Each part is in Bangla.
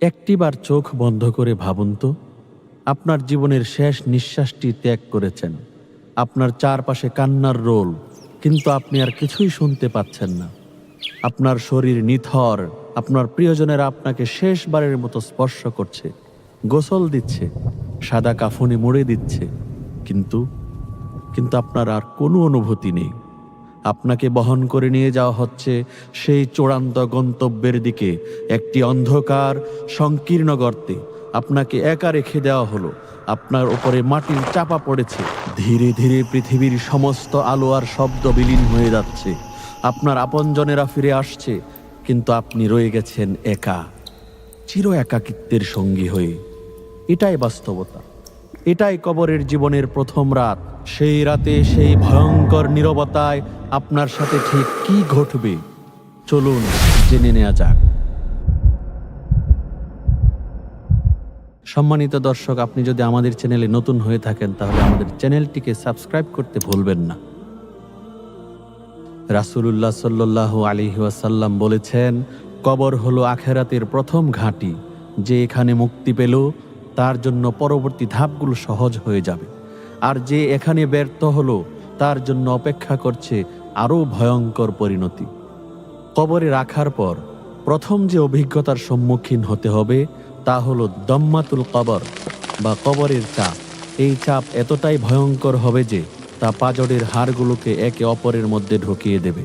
একটিবার চোখ বন্ধ করে ভাবুন তো, আপনার জীবনের শেষ নিঃশ্বাসটি ত্যাগ করেছেন। আপনার চারপাশে কান্নার রোল, কিন্তু আপনি আর কিছুই শুনতে পাচ্ছেন না। আপনার শরীর নিথর, আপনার প্রিয়জনেরা আপনাকে শেষবারের মতো স্পর্শ করছে, গোসল দিচ্ছে, সাদা কাফনে মুড়ে দিচ্ছে, কিন্তু কিন্তু আপনার আর কোনো অনুভূতি নেই। আপনাকে বহন করে নিয়ে যাওয়া হচ্ছে সেই চূড়ান্ত গন্তব্যের দিকে, একটি অন্ধকার সংকীর্ণ গর্তে। আপনাকে একা রেখে দেওয়া হলো, আপনার উপরে মাটির চাপা পড়েছে। ধীরে ধীরে পৃথিবীর সমস্ত আলো আর শব্দ বিলীন হয়ে যাচ্ছে। আপনার আপনজনেরা ফিরে আসছে, কিন্তু আপনি রয়ে গেছেন একা, চির একাকিত্বের সঙ্গী হয়ে। এটাই বাস্তবতা, এটাই কবরের জীবনের প্রথম রাত। সেই রাতে, সেই ভয়ঙ্কর নীরবতায় আপনার সাথে ঠিক কি ঘটবে, চলুন জেনে নেওয়া যাক। সম্মানিত দর্শক, আপনি যদি আমাদের চ্যানেলে নতুন হয়ে থাকেন তাহলে আমাদের চ্যানেলটিকে সাবস্ক্রাইব করতে ভুলবেন না। রাসূলুল্লাহ সাল্লাল্লাহু আলাইহি ওয়াসাল্লাম বলেছেন, কবর হলো আখিরাতের প্রথম ঘাঁটি। যে এখানে মুক্তি পেল তার জন্য পরবর্তী ধাপগুলো সহজ হয়ে যাবে, আর যে এখানে ব্যর্থ হলো তার জন্য অপেক্ষা করছে আরও ভয়ঙ্কর পরিণতি। কবরে রাখার পর প্রথম যে অভিজ্ঞতার সম্মুখীন হতে হবে তা হলো দম্মাতুল কবর বা কবরের চাপ। এই চাপ এতটাই ভয়ঙ্কর হবে যে তা পাজরের হাড়গুলোকে একে অপরের মধ্যে ঢুকিয়ে দেবে।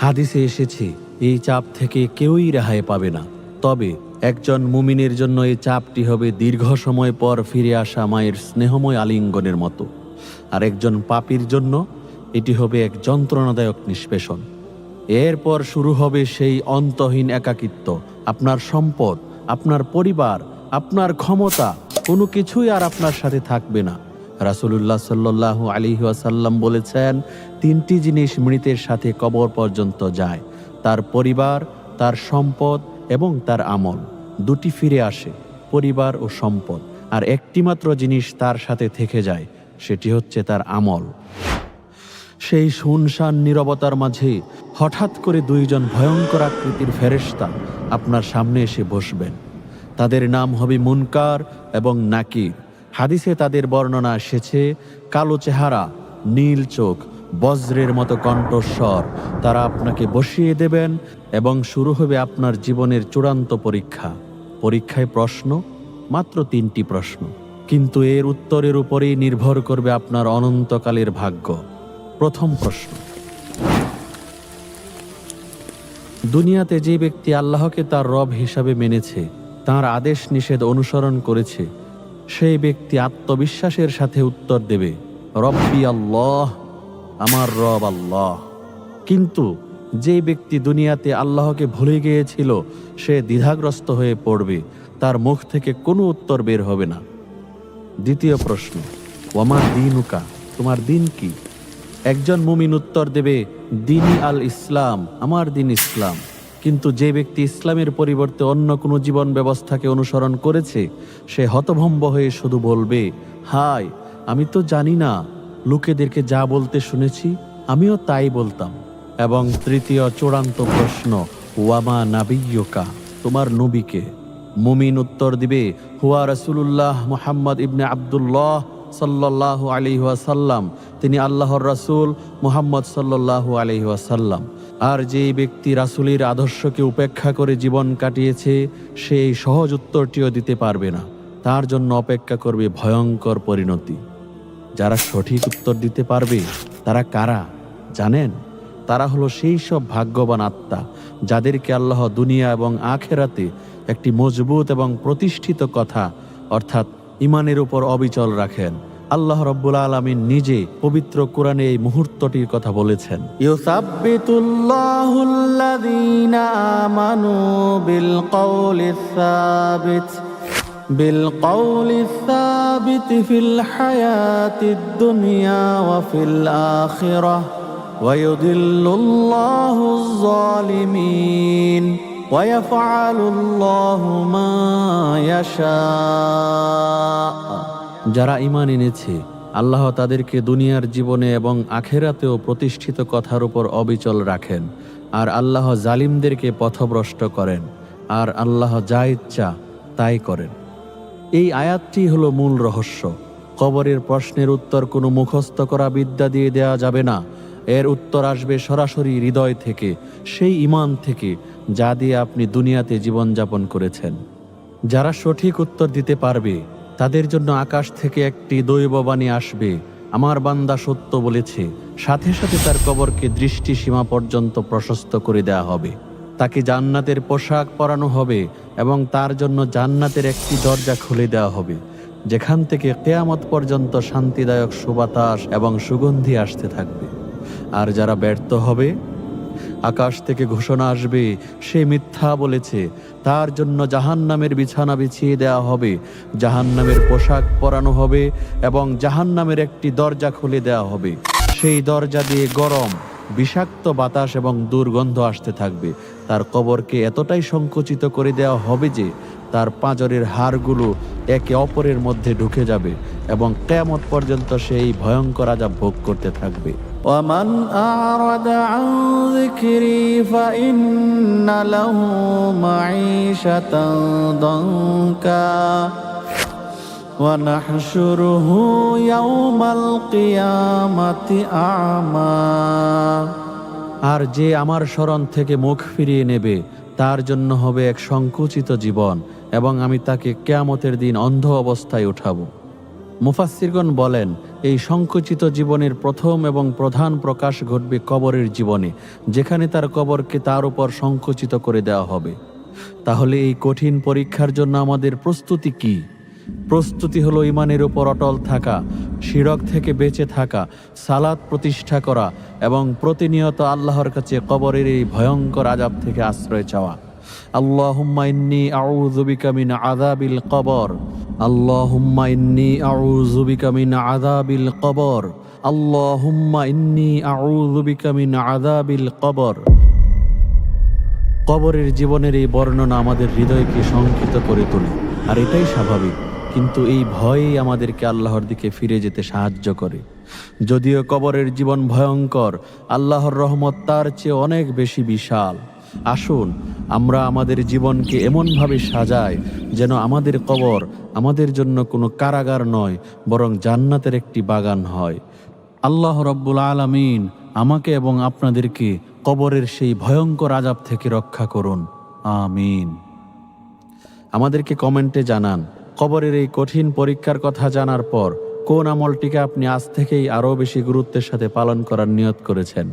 হাদিসে এসেছে, এই চাপ থেকে কেউই রেহাই পাবে না। তবে একজন মুমিনের জন্য এই চাপটি হবে দীর্ঘ সময় পর ফিরে আসা মায়ের স্নেহময় আলিঙ্গনের মতো, আর একজন পাপীর জন্য এটি হবে এক যন্ত্রণাদায়ক নিষ্পেষণ। এরপর শুরু হবে সেই অন্তহীন একাকিত্ব। আপনার সম্পদ, আপনার পরিবার, আপনার ক্ষমতা, কোনো কিছুই আর আপনার সাথে থাকবে না। রাসূলুল্লাহ সাল্লাল্লাহু আলাইহি ওয়াসাল্লাম বলেছেন, তিনটি জিনিস মৃতের সাথে কবর পর্যন্ত যায়: তার পরিবার, তার সম্পদ এবং তার আমল। দুটি ফিরে আসে, পরিবার ও সম্পদ, আর একটি মাত্র জিনিস তার সাথে থেকে যায়, সেটি হচ্ছে তার আমল। সেই শুনশান নীরবতার মাঝে হঠাৎ করে দুইজন ভয়ঙ্কর আকৃতির ফেরেশতা আপনার সামনে এসে বসবেন। তাদের নাম হবে মুনকার এবং নাকির। হাদিসে তাদের বর্ণনা এসেছে, কালো চেহারা, নীল চোখ, বজ্রের মতো কণ্ঠস্বর। তারা আপনাকে বসিয়ে দেবেন এবং শুরু হবে আপনার জীবনের চূড়ান্ত পরীক্ষা। পরীক্ষায় প্রশ্ন, মাত্র 3টি প্রশ্ন, কিন্তু এর উত্তরের উপরেই নির্ভর করবে আপনার অনন্তকালের ভাগ্য। প্রথম প্রশ্ন, দুনিয়াতে যে ব্যক্তি আল্লাহকে তার রব হিসাবে মেনেছে, তার আদেশ নিষেধ অনুসরণ করেছে, সেই ব্যক্তি আত্মবিশ্বাসের সাথে উত্তর দেবে, রব্বি আল্লাহ, আমার রব আল্লাহ। কিন্তু যে ব্যক্তি দুনিয়াতে আল্লাহকে ভুলে গিয়েছিল, সে দ্বিধাগ্রস্ত হয়ে পড়বে, তার মুখ থেকে কোনো উত্তর বের হবে না। দ্বিতীয় প্রশ্ন, ওয়ামা দীনুকা, তোমার দিন কি? একজন মুমিন উত্তর দেবে, দিনী আল ইসলাম, আমার দিন ইসলাম। কিন্তু যে ব্যক্তি ইসলামের পরিবর্তে অন্য কোনো জীবন ব্যবস্থাকে অনুসরণ করেছে, সে হতভম্ব হয়ে শুধু বলবে, হায়, আমি তো জানি না, লোকেদেরকে যা বলতে শুনেছি আমিও তাই বলতাম। এবং তৃতীয় চূড়ান্ত প্রশ্ন, ওয়ামা নাবিয়্যুকা, তোমার নবীকে? মুমিন উত্তর দিবে, হুয়া রাসূলুল্লাহ মুহাম্মদ ইবনে আব্দুল্লাহ সাল্লাল্লাহু আলাইহি ওয়াসাল্লাম, তিনি আল্লাহর রাসূল মুহাম্মদ সাল্লাল্লাহু আলাইহি ওয়াসাল্লাম। আর যে ব্যক্তি রাসূলের আদর্শকে উপেক্ষা করে জীবন কাটিয়েছে, সেই সহজ উত্তরটিও দিতে পারবে না। তার জন্য অপেক্ষা করবে ভয়ঙ্কর পরিণতি। যারা সঠিক উত্তর দিতে পারবে তারা কারা জানেন? তারা হলো সেই সব ভাগ্যবান আত্মা যাদেরকে আল্লাহ দুনিয়া এবং আখিরাতে একটি মজবুত এবং প্রতিষ্ঠিত কথা অর্থাৎ ইমানের উপর অবিচল রাখেন। আল্লাহ রাব্বুল আলামিন নিজে পবিত্র কোরআনে এই মুহূর্তটির কথা বলেছেন, ইউসাব্বিতুল্লাহুল্লাযীনা আমানু বিল কওলিস সাবিত ফিল হায়াতিদ দুনিয়া ওয়া ফিল আখিরাহ ওয়া ইউদিল্লুল্লাহুজ যালিমিন ওয়া ইয়াফআলুল্লাহু মা ইয়াশা। যারা ঈমান এনেছে, আল্লাহ তাদেরকে দুনিয়ার জীবনে এবং আখিরাতেও প্রতিষ্ঠিত কথার উপর অবিচল রাখেন, আর আল্লাহ জালিমদেরকে পথভ্রষ্ট করেন। আর আল্লাহ যা ইচ্ছা তাই করেন। এই আয়াতটি হলো মূল রহস্য। কবরের প্রশ্নের উত্তর কোনো মুখস্থ করা বিদ্যা দিয়ে দেয়া যাবে না। এর উত্তর আসবে সরাসরি হৃদয় থেকে, সেই ঈমান থেকে যা দিয়ে আপনি দুনিয়াতে জীবনযাপন করেছেন। যারা সঠিক উত্তর দিতে পারবে তাদের জন্য আকাশ থেকে একটি দৈববাণী আসবে, আমার বান্দা সত্য বলেছে। সাথে সাথে তার কবরকে দৃষ্টি সীমা পর্যন্ত প্রশস্ত করে দেয়া হবে। তাকে জান্নাতের পোশাক পরানো হবে এবং তার জন্য জান্নাতের একটি দরজা খুলে দেওয়া হবে, যেখান থেকে কিয়ামত পর্যন্ত শান্তিদায়ক সুবাতাস এবং সুগন্ধি আসতে থাকবে। আর যারা ব্যর্থ হবে, আকাশ থেকে ঘোষণা আসবে সে মিথ্যা বলেছে, তার জন্য জাহান্নামের বিছানা বিছিয়ে দেওয়া হবে, জাহান্নামের পোশাক পরানো হবে এবং জাহান্নামের একটি দরজা খুলে দেওয়া হবে। সেই দরজা দিয়ে গরম বিষাক্ত বাতাস এবং দুর্গন্ধ আসতে থাকবে। তার কবরকে এতটাই সংকুচিত করে দেওয়া হবে যে তার পাঁজরের হাড়গুলো একে অপরের মধ্যে ঢুকে যাবে এবং কিয়ামত পর্যন্ত সেই ভয়ঙ্কর আযাব ভোগ করতে থাকবে। ومن أعرض عن ذكري فإن له معيشة ضنكا ونحشره يوم القيامة أعمى। আর যে আমার শরণ থেকে মুখ ফিরিয়ে নেবে তার জন্য হবে এক সংকুচিত জীবন এবং আমি তাকে কিয়ামতের দিন অন্ধ অবস্থায় উঠাবো। মুফাসসিরগণ বলেন, এই সংকুচিত জীবনের প্রথম এবং প্রধান প্রকাশ ঘটবে কবরের জীবনে, যেখানে তার কবরকে তার উপর সংকুচিত করে দেওয়া হবে। তাহলে এই কঠিন পরীক্ষার জন্য আমাদের প্রস্তুতি কি? প্রস্তুতি হলো ঈমানের উপর অটল থাকা, শিরক থেকে বেঁচে থাকা, সালাত প্রতিষ্ঠা করা এবং প্রতিনিয়ত আল্লাহর কাছে কবরের এই ভয়ঙ্কর আযাব থেকে আশ্রয় চাওয়া। আল্লাহুম্মা ইন্নী আউযু বিকা মিন আযাবিল কবর, আল্লাহুম্মা ইন্নী আউযু বিকা মিন আযাবিল কবর, আল্লাহুম্মা ইন্নী আউযু বিকা মিন আযাবিল কবর। কবরের জীবনের এই বর্ণনা আমাদের হৃদয়কে শঙ্কিত করে তোলে, আর এটাই স্বাভাবিক। কিন্তু এই ভয়ই আমাদেরকে আল্লাহর দিকে ফিরে যেতে সাহায্য করে। যদিও কবরের জীবন ভয়ঙ্কর, আল্লাহর রহমত তার চেয়ে অনেক বেশি বিশাল। আসুন আমরা আমাদের জীবনকে এমনভাবে সাজাই যেন আমাদের কবর আমাদের জন্য কোনো কারাগার নয়, বরং জান্নাতের একটি বাগান হয়। আল্লাহ রব্বুল আলামিন আমাকে এবং আপনাদেরকে কবরের সেই ভয়ঙ্কর আযাব থেকে রক্ষা করুন, আমিন। আমাদেরকে কমেন্টে জানান, কবরের এই কঠিন পরীক্ষার কথা জানার পর কোন আমলটিকে আপনি আজ থেকেই আরও বেশি গুরুত্বের সাথে পালন করার নিয়ত করেছেন।